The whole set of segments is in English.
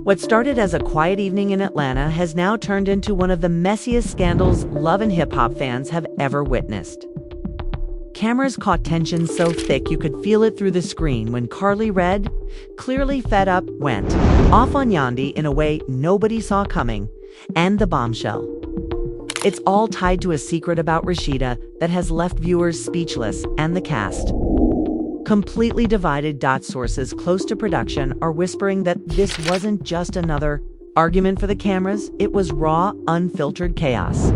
What started as a quiet evening in Atlanta has now turned into one of the messiest scandals love and hip-hop fans have ever witnessed. Cameras caught tension so thick you could feel it through the screen when Karlie Red, clearly fed up, went off on Yandy in a way nobody saw coming, and the bombshell. It's all tied to a secret about Rashida that has left viewers speechless, and the cast completely divided. Sources close to production are whispering that this wasn't just another argument for the cameras, it was raw, unfiltered chaos.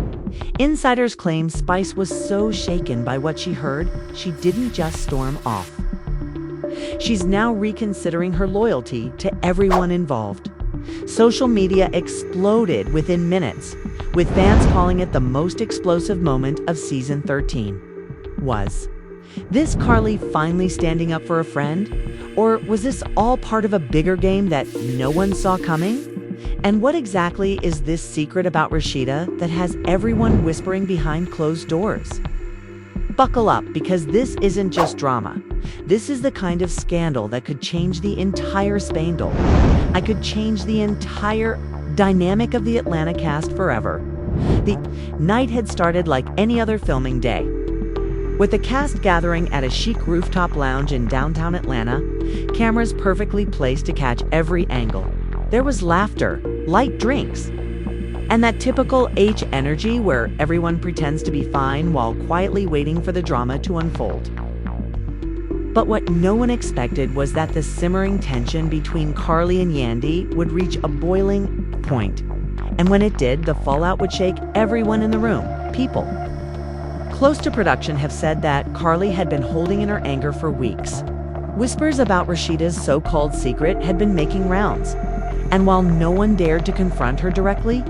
Insiders claim Spice was so shaken by what she heard, she didn't just storm off. She's now reconsidering her loyalty to everyone involved. Social media exploded within minutes, with fans calling it the most explosive moment of season 13. Was this Karlie finally standing up for a friend? Or was this all part of a bigger game that no one saw coming? And what exactly is this secret about Rashida that has everyone whispering behind closed doors? Buckle up, because this isn't just drama. This is the kind of scandal that could change the entire spandal. I could change the entire dynamic of the Atlanta cast forever. The night had started like any other filming day, with the cast gathering at a chic rooftop lounge in downtown Atlanta, cameras perfectly placed to catch every angle. There was laughter, light drinks, and that typical H energy where everyone pretends to be fine while quietly waiting for the drama to unfold. But what no one expected was that the simmering tension between Karlie and Yandy would reach a boiling point. And when it did, the fallout would shake everyone in the room. People close to production have said that Karlie had been holding in her anger for weeks. Whispers about Rashida's so-called secret had been making rounds. And while no one dared to confront her directly,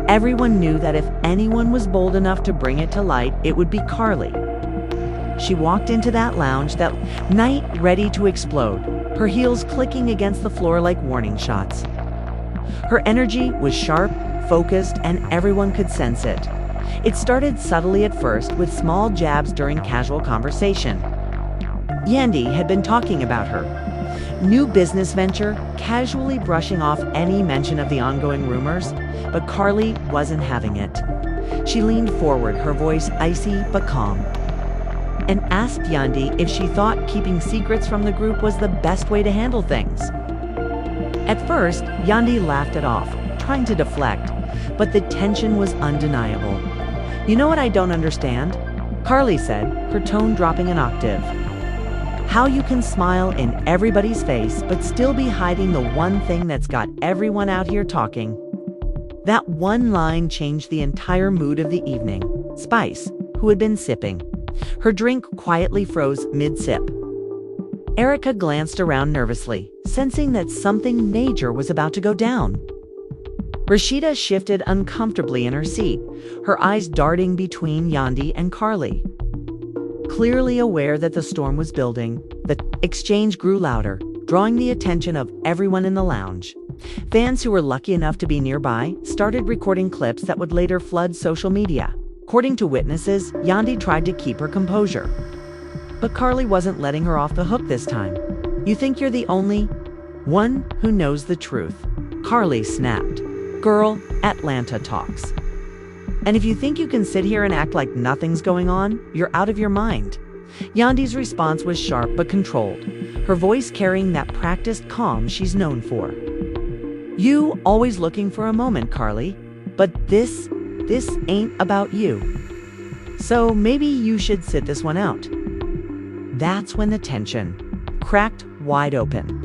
everyone knew that if anyone was bold enough to bring it to light, it would be Karlie. She walked into that lounge that night ready to explode, her heels clicking against the floor like warning shots. Her energy was sharp, focused, and everyone could sense it. It started subtly at first, with small jabs during casual conversation. Yandy had been talking about her new business venture, casually brushing off any mention of the ongoing rumors, but Karlie wasn't having it. She leaned forward, her voice icy but calm, and asked Yandy if she thought keeping secrets from the group was the best way to handle things. At first, Yandy laughed it off, trying to deflect, but the tension was undeniable. "You know what I don't understand?" Karlie said, her tone dropping an octave. "How you can smile in everybody's face but still be hiding the one thing that's got everyone out here talking." That one line changed the entire mood of the evening. Spice, who had been sipping her drink, quietly froze mid-sip. Erica glanced around nervously, sensing that something major was about to go down. Rashida shifted uncomfortably in her seat, her eyes darting between Yandy and Karlie. Clearly aware that the storm was building, the exchange grew louder, drawing the attention of everyone in the lounge. Fans who were lucky enough to be nearby started recording clips that would later flood social media. According to witnesses, Yandy tried to keep her composure, but Karlie wasn't letting her off the hook this time. "You think you're the only one who knows the truth," Karlie snapped. "Girl, Atlanta talks. And if you think you can sit here and act like nothing's going on, you're out of your mind." Yandy's response was sharp but controlled, her voice carrying that practiced calm she's known for. "You always looking for a moment, Karlie, but this ain't about you. So maybe you should sit this one out." That's when the tension cracked wide open.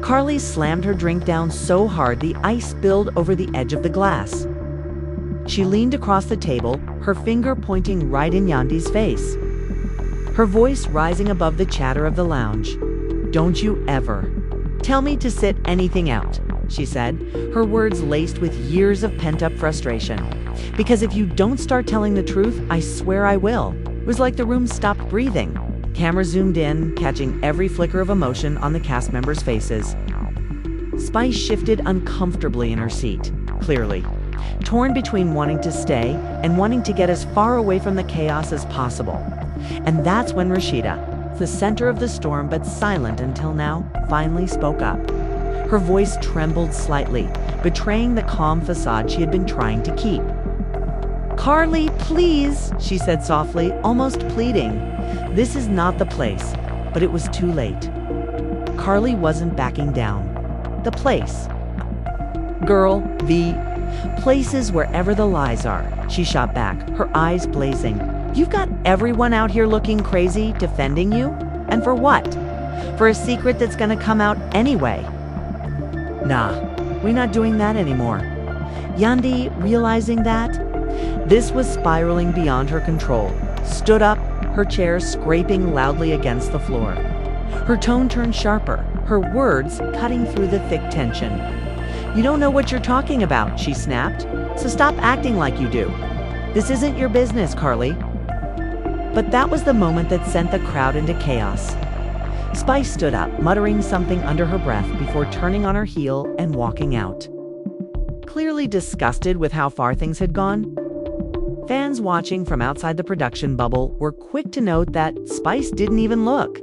Karlie slammed her drink down so hard the ice spilled over the edge of the glass. She leaned across the table, her finger pointing right in Yandy's face, her voice rising above the chatter of the lounge. "Don't you ever tell me to sit anything out," she said, her words laced with years of pent-up frustration. "Because if you don't start telling the truth, I swear I will." It was like the room stopped breathing. Camera zoomed in, catching every flicker of emotion on the cast members' faces. Spice shifted uncomfortably in her seat, clearly torn between wanting to stay and wanting to get as far away from the chaos as possible. And that's when Rashida, the center of the storm but silent until now, finally spoke up. Her voice trembled slightly, betraying the calm facade she had been trying to keep. "Karlie, please," she said softly, almost pleading. "This is not the place." But it was too late. Karlie wasn't backing down. The place. "Girl, the place is wherever the lies are," she shot back, her eyes blazing. "You've got everyone out here looking crazy, defending you? And for what? For a secret that's gonna come out anyway." "Nah, we're not doing that anymore." Yandy, realizing that this was spiraling beyond her control, stood up, her chair scraping loudly against the floor. Her tone turned sharper, her words cutting through the thick tension. "You don't know what you're talking about," she snapped, "so stop acting like you do. This isn't your business, Karlie." But that was the moment that sent the crowd into chaos. Spice stood up, muttering something under her breath before turning on her heel and walking out. Clearly disgusted with how far things had gone, fans watching from outside the production bubble were quick to note that Spice didn't even look.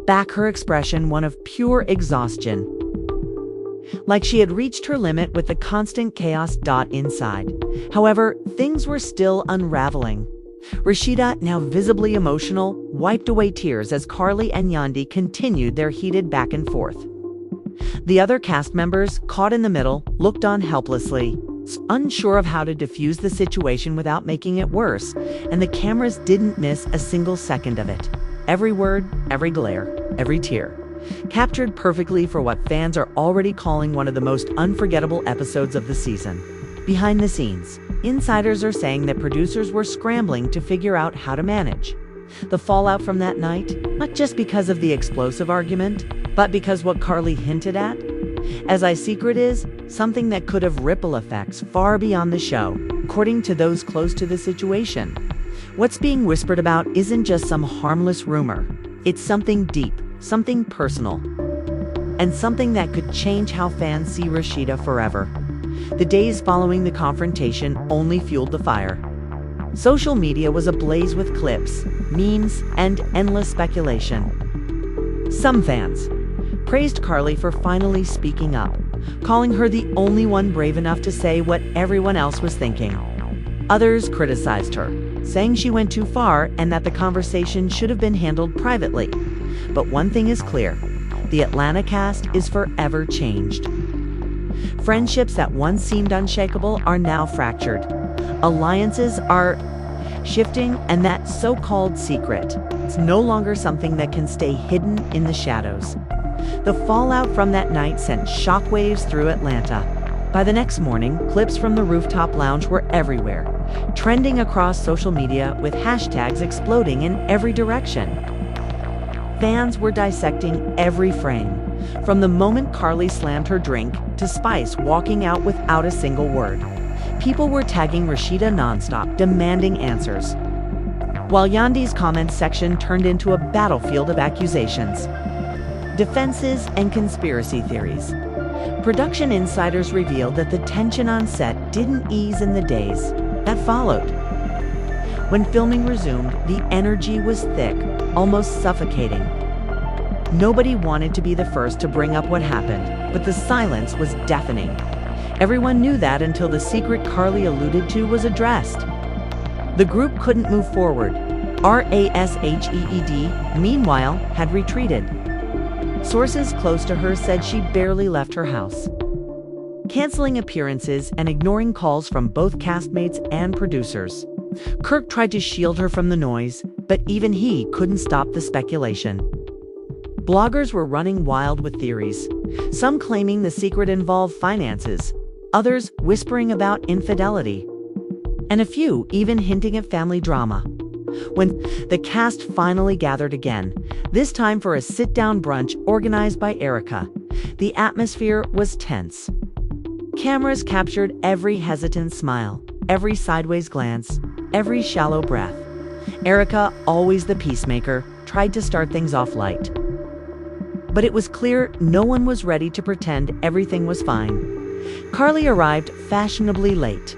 Back her expression one of pure exhaustion. Like she had reached her limit with the constant chaos inside. However, things were still unraveling. Rashida, now visibly emotional, wiped away tears as Karlie and Yandy continued their heated back and forth. The other cast members, caught in the middle, looked on helplessly, unsure of how to defuse the situation without making it worse, and the cameras didn't miss a single second of it. Every word, every glare, every tear, captured perfectly for what fans are already calling one of the most unforgettable episodes of the season. Behind the scenes, insiders are saying that producers were scrambling to figure out how to manage the fallout from that night, not just because of the explosive argument, but because what Karlie hinted at, as a secret is, something that could have ripple effects far beyond the show, according to those close to the situation. What's being whispered about isn't just some harmless rumor. It's something deep, something personal, and something that could change how fans see Rashida forever. The days following the confrontation only fueled the fire. Social media was ablaze with clips, memes, and endless speculation. Some fans praised Karlie for finally speaking up, calling her the only one brave enough to say what everyone else was thinking. Others criticized her, saying she went too far and that the conversation should have been handled privately. But one thing is clear, the Atlanta cast is forever changed. Friendships that once seemed unshakable are now fractured. Alliances are shifting, and that so-called secret is no longer something that can stay hidden in the shadows. The fallout from that night sent shockwaves through Atlanta. By the next morning, clips from the rooftop lounge were everywhere, trending across social media with hashtags exploding in every direction. Fans were dissecting every frame, from the moment Karlie slammed her drink to Spice walking out without a single word. People were tagging Rashida nonstop, demanding answers, while Yandy's comments section turned into a battlefield of accusations, defenses, and conspiracy theories. Production insiders revealed that the tension on set didn't ease in the days that followed. When filming resumed, the energy was thick, almost suffocating. Nobody wanted to be the first to bring up what happened, but the silence was deafening. Everyone knew that until the secret Karlie alluded to was addressed. The group couldn't move forward. RASHEED, meanwhile, had retreated. Sources close to her said she barely left her house, canceling appearances and ignoring calls from both castmates and producers. Kirk tried to shield her from the noise, but even he couldn't stop the speculation. Bloggers were running wild with theories, some claiming the secret involved finances, others whispering about infidelity, and a few even hinting at family drama. When the cast finally gathered again, this time for a sit-down brunch organized by Erica, the atmosphere was tense. Cameras captured every hesitant smile, every sideways glance, every shallow breath. Erica, always the peacemaker, tried to start things off light. But it was clear no one was ready to pretend everything was fine. Karlie arrived fashionably late,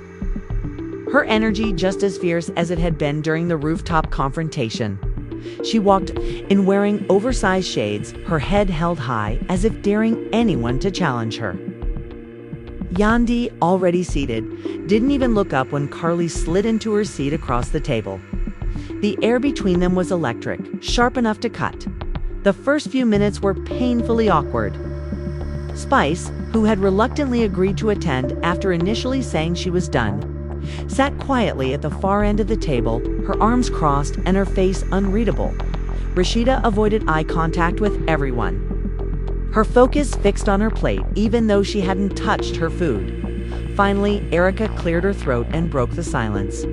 her energy just as fierce as it had been during the rooftop confrontation. She walked in wearing oversized shades, her head held high as if daring anyone to challenge her. Yandy, already seated, didn't even look up when Karlie slid into her seat across the table. The air between them was electric, sharp enough to cut. The first few minutes were painfully awkward. Spice, who had reluctantly agreed to attend after initially saying she was done, sat quietly at the far end of the table, her arms crossed and her face unreadable. Rashida avoided eye contact with everyone, her focus fixed on her plate even though she hadn't touched her food. Finally, Erica cleared her throat and broke the silence.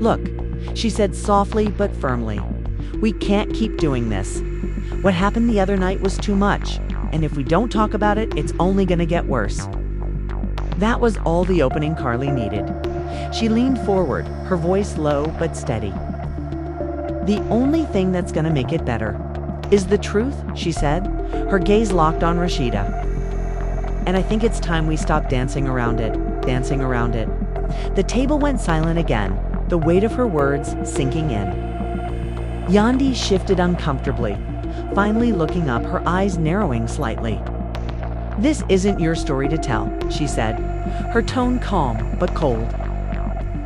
"Look," she said softly but firmly, "we can't keep doing this. What happened the other night was too much, and if we don't talk about it, it's only gonna get worse." That was all the opening Karlie needed. She leaned forward, her voice low but steady. "The only thing that's gonna make it better is the truth," she said, her gaze locked on Rashida. "And I think it's time we stop dancing around it. The table went silent again, the weight of her words sinking in. Yandy shifted uncomfortably, finally looking up, her eyes narrowing slightly. "This isn't your story to tell," she said, her tone calm but cold.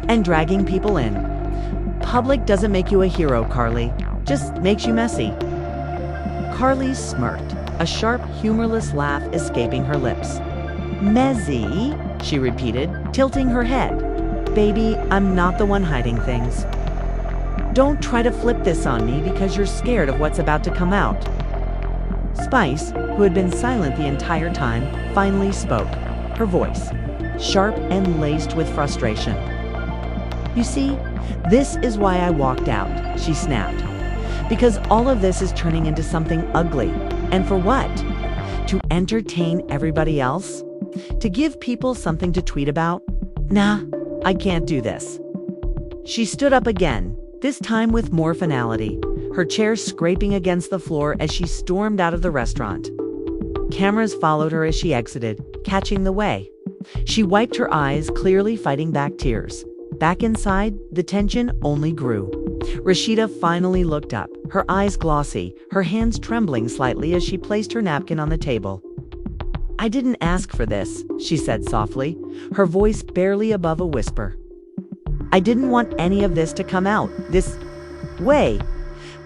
"And dragging people in. Public doesn't make you a hero, Karlie, just makes you messy." Karlie smirked, a sharp, humorless laugh escaping her lips. "Messy?" she repeated, tilting her head. "Baby, I'm not the one hiding things. Don't try to flip this on me because you're scared of what's about to come out." Spice, who had been silent the entire time, finally spoke, her voice sharp and laced with frustration. "You see, this is why I walked out," she snapped. "Because all of this is turning into something ugly. And for what? To entertain everybody else? To give people something to tweet about? Nah, I can't do this." She stood up again, this time with more finality, her chair scraping against the floor as she stormed out of the restaurant. Cameras followed her as she exited, catching the way. She wiped her eyes, clearly fighting back tears. Back inside, the tension only grew. Rashida finally looked up, her eyes glossy, her hands trembling slightly as she placed her napkin on the table. "I didn't ask for this," she said softly, her voice barely above a whisper. "I didn't want any of this to come out this way."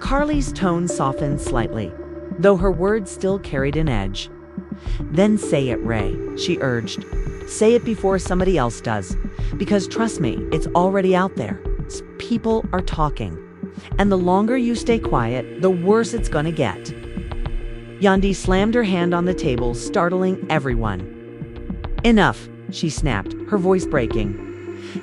Karlie's tone softened slightly, though her words still carried an edge. "Then say it, Ray," she urged. "Say it before somebody else does. Because trust me, it's already out there. People are talking. And the longer you stay quiet, the worse it's gonna get." Yandy slammed her hand on the table, startling everyone. "Enough," she snapped, her voice breaking.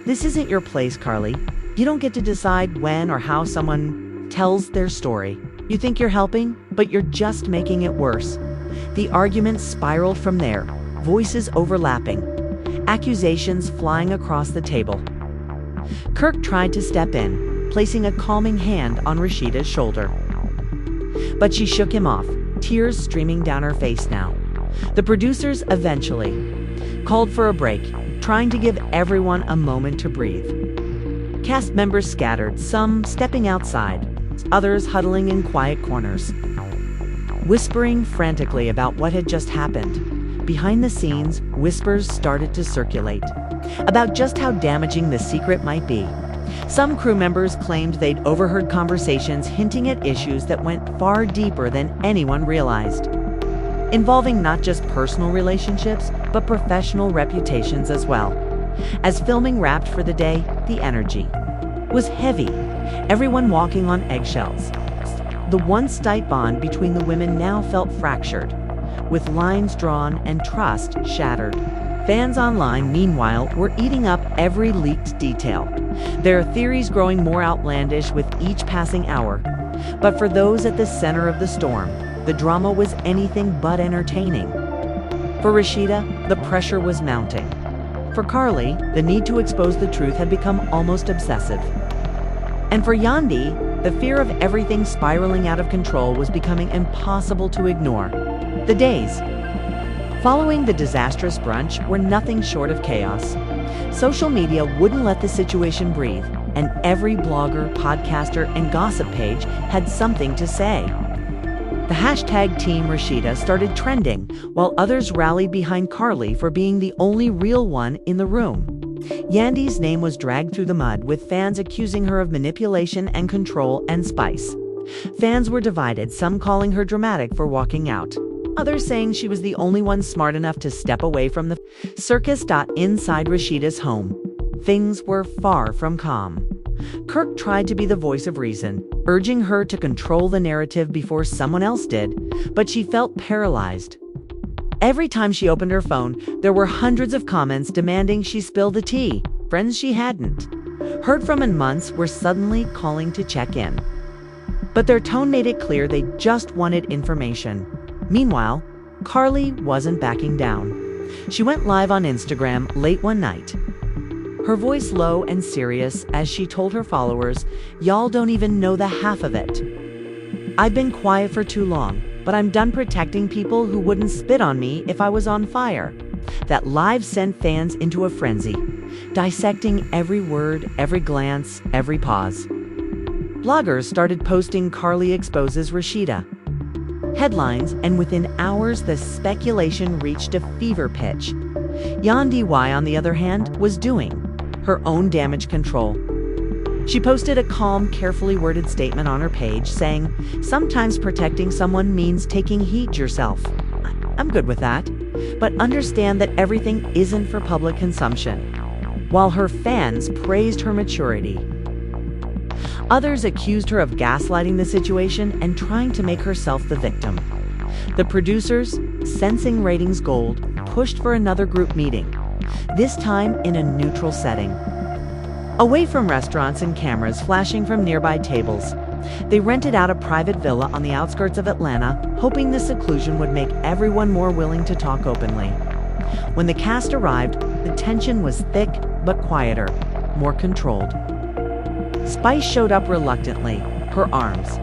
"This isn't your place, Karlie. You don't get to decide when or how someone tells their story. You think you're helping, but you're just making it worse." The argument spiraled from there, voices overlapping, accusations flying across the table. Kirk tried to step in, placing a calming hand on Rashida's shoulder. But she shook him off, tears streaming down her face now. The producers eventually called for a break, trying to give everyone a moment to breathe. Cast members scattered, some stepping outside, others huddling in quiet corners, whispering frantically about what had just happened. Behind the scenes, whispers started to circulate about just how damaging the secret might be. Some crew members claimed they'd overheard conversations hinting at issues that went far deeper than anyone realized, involving not just personal relationships, but professional reputations as well. As filming wrapped for the day, the energy was heavy, everyone walking on eggshells. The once tight bond between the women now felt fractured, with lines drawn and trust shattered. Fans online, meanwhile, were eating up every leaked detail, their theories growing more outlandish with each passing hour. But for those at the center of the storm, the drama was anything but entertaining. For Rashida, the pressure was mounting. For Karlie, the need to expose the truth had become almost obsessive. And for Yandy, the fear of everything spiraling out of control was becoming impossible to ignore. The days following the disastrous brunch were nothing short of chaos. Social media wouldn't let the situation breathe, and every blogger, podcaster, and gossip page had something to say. The hashtag Team Rashida started trending, while others rallied behind Karlie for being the only real one in the room. Yandy's name was dragged through the mud, with fans accusing her of manipulation and control and spice. Fans were divided, some calling her dramatic for walking out, others saying she was the only one smart enough to step away from the circus. Inside Rashida's home, things were far from calm. Kirk tried to be the voice of reason, urging her to control the narrative before someone else did, but she felt paralyzed. Every time she opened her phone, there were hundreds of comments demanding she spill the tea. Friends she hadn't heard from in months were suddenly calling to check in. But their tone made it clear they just wanted information. Meanwhile, Karlie wasn't backing down. She went live on Instagram late one night, her voice low and serious as she told her followers, "Y'all don't even know the half of it. I've been quiet for too long, but I'm done protecting people who wouldn't spit on me if I was on fire." That live sent fans into a frenzy, dissecting every word, every glance, every pause. Bloggers started posting "Karlie exposes Rashida" headlines, and within hours the speculation reached a fever pitch. Yandy, on the other hand, was doing her own damage control. She posted a calm, carefully worded statement on her page saying, "Sometimes protecting someone means taking heat yourself. I'm good with that, but understand that everything isn't for public consumption." While her fans praised her maturity, others accused her of gaslighting the situation and trying to make herself the victim. The producers, sensing ratings gold, pushed for another group meeting, this time in a neutral setting. Away from restaurants and cameras flashing from nearby tables, they rented out a private villa on the outskirts of Atlanta, hoping the seclusion would make everyone more willing to talk openly. When the cast arrived, the tension was thick but quieter, more controlled. Spice showed up reluctantly, her arms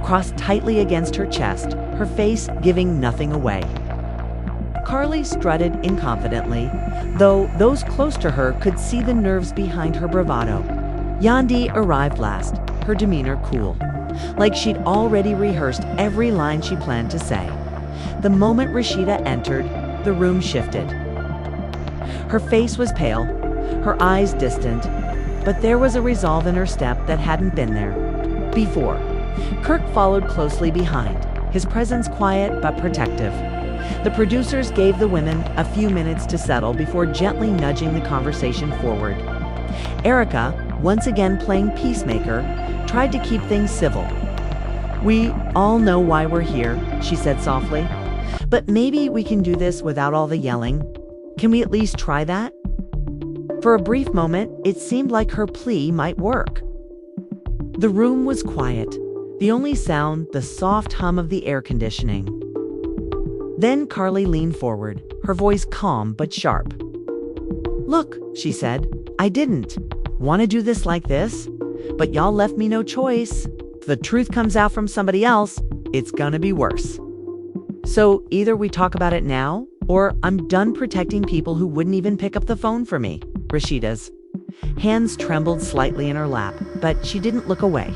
crossed tightly against her chest, her face giving nothing away. Karlie strutted inconfidently, though those close to her could see the nerves behind her bravado. Yandy arrived last, her demeanor cool, like she'd already rehearsed every line she planned to say. The moment Rashida entered, the room shifted. Her face was pale, her eyes distant, but there was a resolve in her step that hadn't been there before. Kirk followed closely behind, his presence quiet but protective. The producers gave the women a few minutes to settle before gently nudging the conversation forward. Erica, once again playing peacemaker, tried to keep things civil. "We all know why we're here," she said softly, "but maybe we can do this without all the yelling. Can we at least try that?" For a brief moment, it seemed like her plea might work. The room was quiet, the only sound the soft hum of the air conditioning. Then Karlie leaned forward, her voice calm but sharp. "Look," she said, "I didn't want to do this like this, but y'all left me no choice. If the truth comes out from somebody else, it's gonna be worse. So either we talk about it now, or I'm done protecting people who wouldn't even pick up the phone for me." Rashida's hands trembled slightly in her lap, but she didn't look away.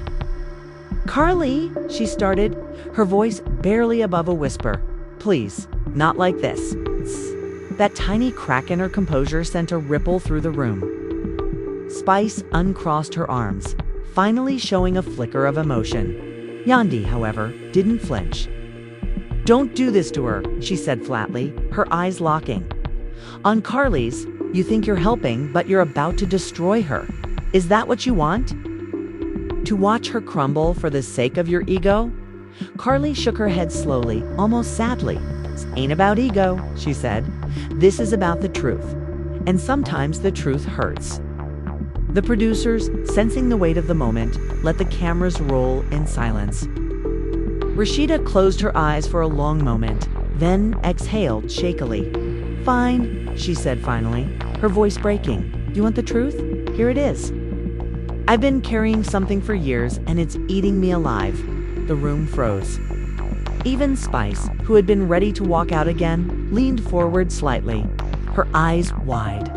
"Karlie," she started, her voice barely above a whisper. "Please, not like this." That tiny crack in her composure sent a ripple through the room. Spice uncrossed her arms, finally showing a flicker of emotion. Yandy, however, didn't flinch. "Don't do this to her," she said flatly, her eyes locking. "On Karlie's, you think you're helping, but you're about to destroy her. Is that what you want? To watch her crumble for the sake of your ego?" Karlie shook her head slowly, almost sadly. "This ain't about ego," she said. "This is about the truth. And sometimes the truth hurts." The producers, sensing the weight of the moment, let the cameras roll in silence. Rashida closed her eyes for a long moment, then exhaled shakily. "Fine," she said finally, her voice breaking. "You want the truth? Here it is. I've been carrying something for years, and it's eating me alive." The room froze. Even Spice, who had been ready to walk out again, leaned forward slightly, her eyes wide.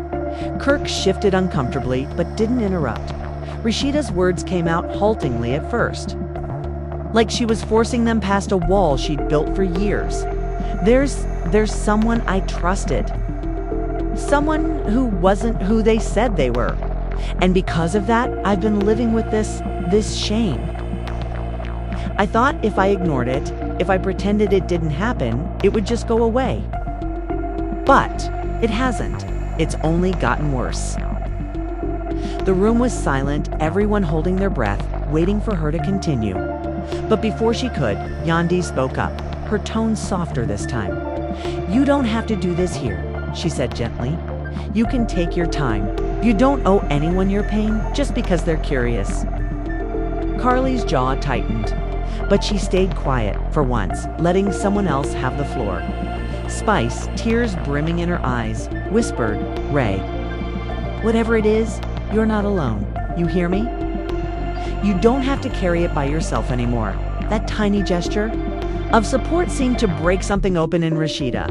Kirk shifted uncomfortably, but didn't interrupt. Rashida's words came out haltingly at first, like she was forcing them past a wall she'd built for years. There's someone I trusted. Someone who wasn't who they said they were. And because of that, I've been living with this shame. I thought if I ignored it, if I pretended it didn't happen, it would just go away. But it hasn't. It's only gotten worse. The room was silent, everyone holding their breath, waiting for her to continue. But before she could, Yandy spoke up, her tone softer this time. "You don't have to do this here," she said gently. "You can take your time. You don't owe anyone your pain just because they're curious." Karlie's jaw tightened, but she stayed quiet for once, letting someone else have the floor. Spice, tears brimming in her eyes, whispered, "Ray, whatever it is, you're not alone. You hear me? You don't have to carry it by yourself anymore." That tiny gesture of support seemed to break something open in Rashida.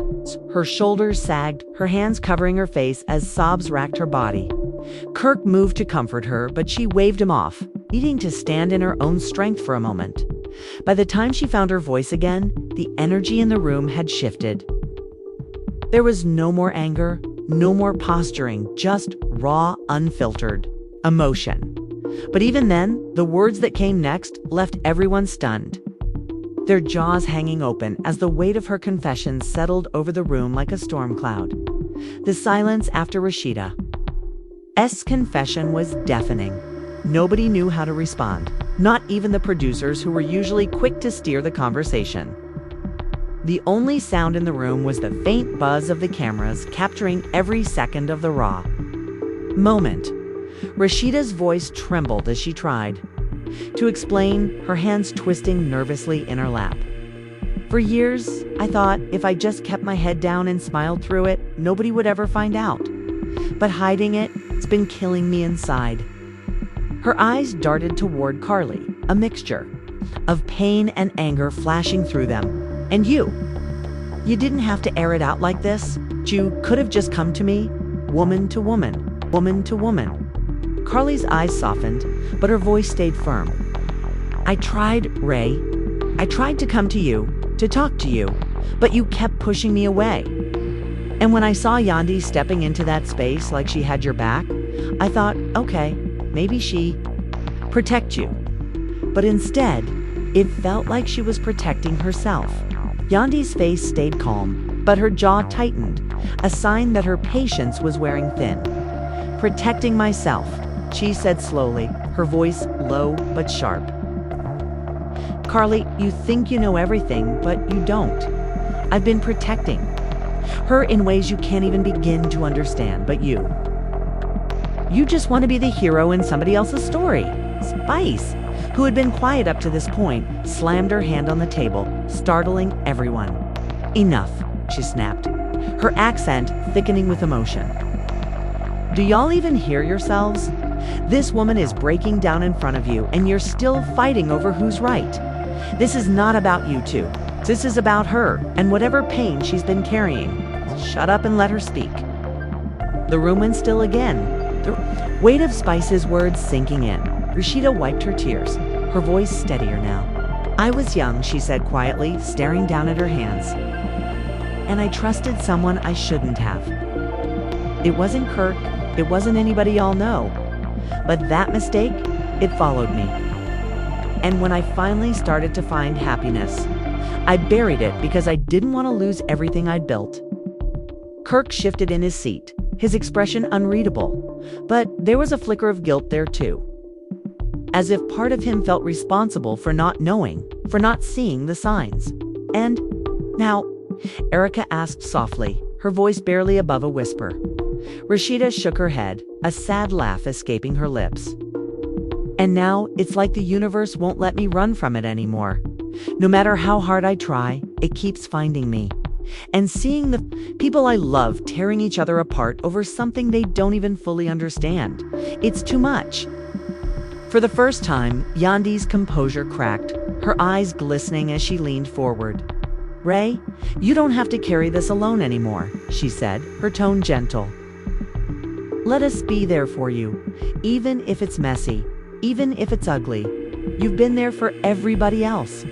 Her shoulders sagged, her hands covering her face as sobs racked her body. Kirk moved to comfort her, but she waved him off, needing to stand in her own strength for a moment. By the time she found her voice again, the energy in the room had shifted. There was no more anger, no more posturing, just raw, unfiltered emotion. But even then, the words that came next left everyone stunned, their jaws hanging open as the weight of her confession settled over the room like a storm cloud. The silence after Rashida's confession was deafening. Nobody knew how to respond, not even the producers who were usually quick to steer the conversation. The only sound in the room was the faint buzz of the cameras capturing every second of the raw moment. Rashida's voice trembled as she tried to explain, her hands twisting nervously in her lap. "For years, I thought if I just kept my head down and smiled through it, nobody would ever find out. But hiding it's been killing me inside." Her eyes darted toward Karlie, a mixture of pain and anger flashing through them. "And you didn't have to air it out like this. You could have just come to me, woman to woman, woman to woman." Karlie's eyes softened, but her voice stayed firm. "I tried, Ray. I tried to come to you, to talk to you, but you kept pushing me away. And when I saw Yandy stepping into that space like she had your back, I thought, okay, maybe she protect you. But instead, it felt like she was protecting herself." Yandy's face stayed calm, but her jaw tightened, a sign that her patience was wearing thin. "Protecting myself," she said slowly, her voice low but sharp. "Karlie, you think you know everything, but you don't. I've been protecting her in ways you can't even begin to understand, but you just want to be the hero in somebody else's story." Spice, who had been quiet up to this point, slammed her hand on the table, startling everyone. "Enough," she snapped, her accent thickening with emotion. "Do y'all even hear yourselves? This woman is breaking down in front of you, and you're still fighting over who's right. This is not about you two. This is about her and whatever pain she's been carrying. Shut up and let her speak." The room went still again, the weight of Spice's words sinking in. Rashida wiped her tears, her voice steadier now. "I was young," she said quietly, staring down at her hands. "And I trusted someone I shouldn't have. It wasn't Kirk, it wasn't anybody y'all know. But that mistake, it followed me. And when I finally started to find happiness, I buried it because I didn't want to lose everything I'd built." Kirk shifted in his seat, his expression unreadable, but there was a flicker of guilt there too. As if part of him felt responsible for not knowing, for not seeing the signs. "And now," Erica asked softly, her voice barely above a whisper. Rashida shook her head, a sad laugh escaping her lips. "And now, it's like the universe won't let me run from it anymore. No matter how hard I try, it keeps finding me. And seeing the people I love tearing each other apart over something they don't even fully understand, it's too much." For the first time, Yandy's composure cracked, her eyes glistening as she leaned forward. "Ray, you don't have to carry this alone anymore," she said, her tone gentle. "Let us be there for you, even if it's messy, even if it's ugly. You've been there for everybody else.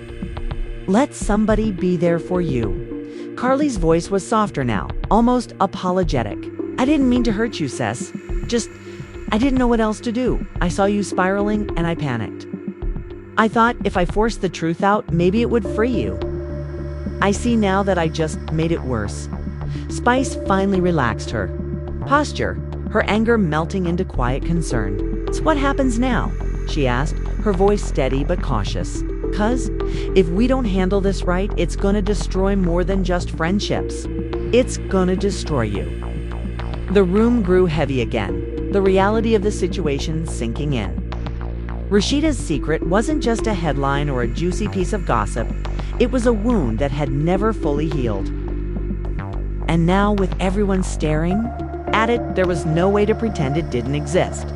Let somebody be there for you. Karlie's voice was softer now, almost apologetic. I didn't mean to hurt you, Cess. I didn't know what else to do. I saw you spiraling and I panicked. I thought if I forced the truth out, maybe it would free you. I see now that I just made it worse. Spice finally relaxed her posture, her anger melting into quiet concern. So what happens now? She asked, her voice steady but cautious. 'Cause if we don't handle this right, it's gonna destroy more than just friendships. It's gonna destroy you. The room grew heavy again, the reality of the situation sinking in. Rashida's secret wasn't just a headline or a juicy piece of gossip. It was a wound that had never fully healed. And now, with everyone staring at it, there was no way to pretend it didn't exist.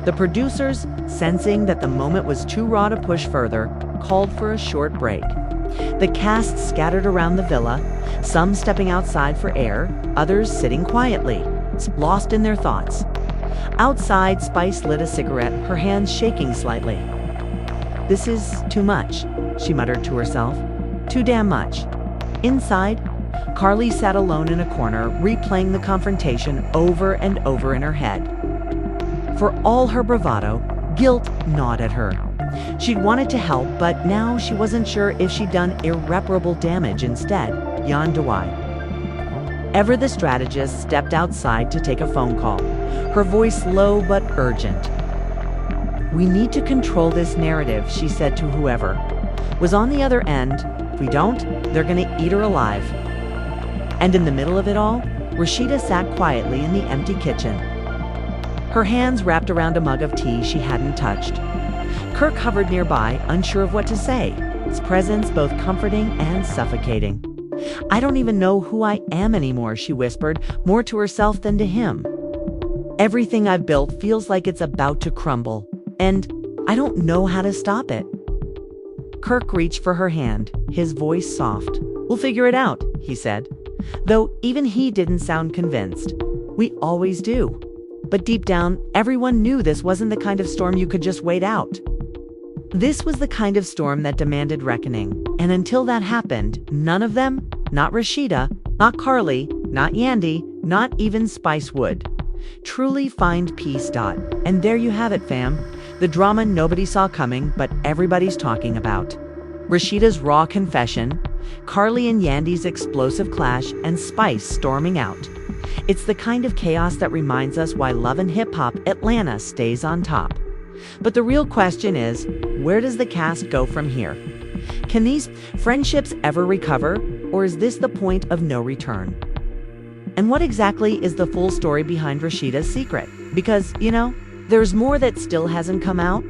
The producers, sensing that the moment was too raw to push further, called for a short break. The cast scattered around the villa, some stepping outside for air, others sitting quietly, lost in their thoughts. Outside, Spice lit a cigarette, her hands shaking slightly. "This is too much," she muttered to herself. "Too damn much." Inside, Karlie sat alone in a corner, replaying the confrontation over and over in her head. For all her bravado, guilt gnawed at her. She'd wanted to help, but now she wasn't sure if she'd done irreparable damage instead. Yandy. Ever the strategist stepped outside to take a phone call, her voice low but urgent. "We need to control this narrative," she said to whoever was on the other end. "If we don't, they're gonna eat her alive." And in the middle of it all, Rashida sat quietly in the empty kitchen, her hands wrapped around a mug of tea she hadn't touched. Kirk hovered nearby, unsure of what to say, his presence both comforting and suffocating. "I don't even know who I am anymore," she whispered, more to herself than to him. "Everything I've built feels like it's about to crumble, and I don't know how to stop it." Kirk reached for her hand, his voice soft. "We'll figure it out," he said, though even he didn't sound convinced. "We always do." But deep down, everyone knew this wasn't the kind of storm you could just wait out. This was the kind of storm that demanded reckoning, and until that happened, none of them, not Rashida, not Karlie, not Yandy, not even Spice would truly find peace. And there you have it, fam. The drama nobody saw coming, but everybody's talking about. Rashida's raw confession, Karlie and Yandy's explosive clash, and Spice storming out. It's the kind of chaos that reminds us why Love and Hip Hop Atlanta stays on top. But the real question is, where does the cast go from here? Can these friendships ever recover, or is this the point of no return? And what exactly is the full story behind Rashida's secret? Because, there's more that still hasn't come out.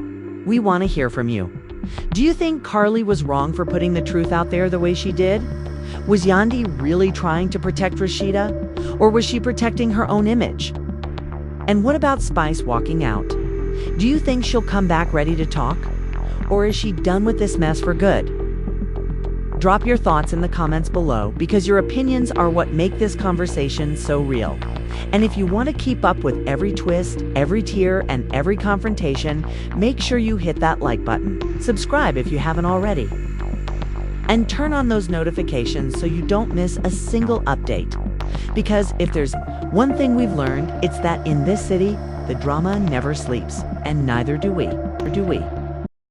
We want to hear from you. Do you think Karlie was wrong for putting the truth out there the way she did? Was Yandy really trying to protect Rashida? Or was she protecting her own image? And what about Spice walking out? Do you think she'll come back ready to talk? Or is she done with this mess for good? Drop your thoughts in the comments below, because your opinions are what make this conversation so real. And if you want to keep up with every twist, every tear, and every confrontation, make sure you hit that like button. Subscribe if you haven't already. And turn on those notifications so you don't miss a single update. Because if there's one thing we've learned, it's that in this city, the drama never sleeps, and neither do we.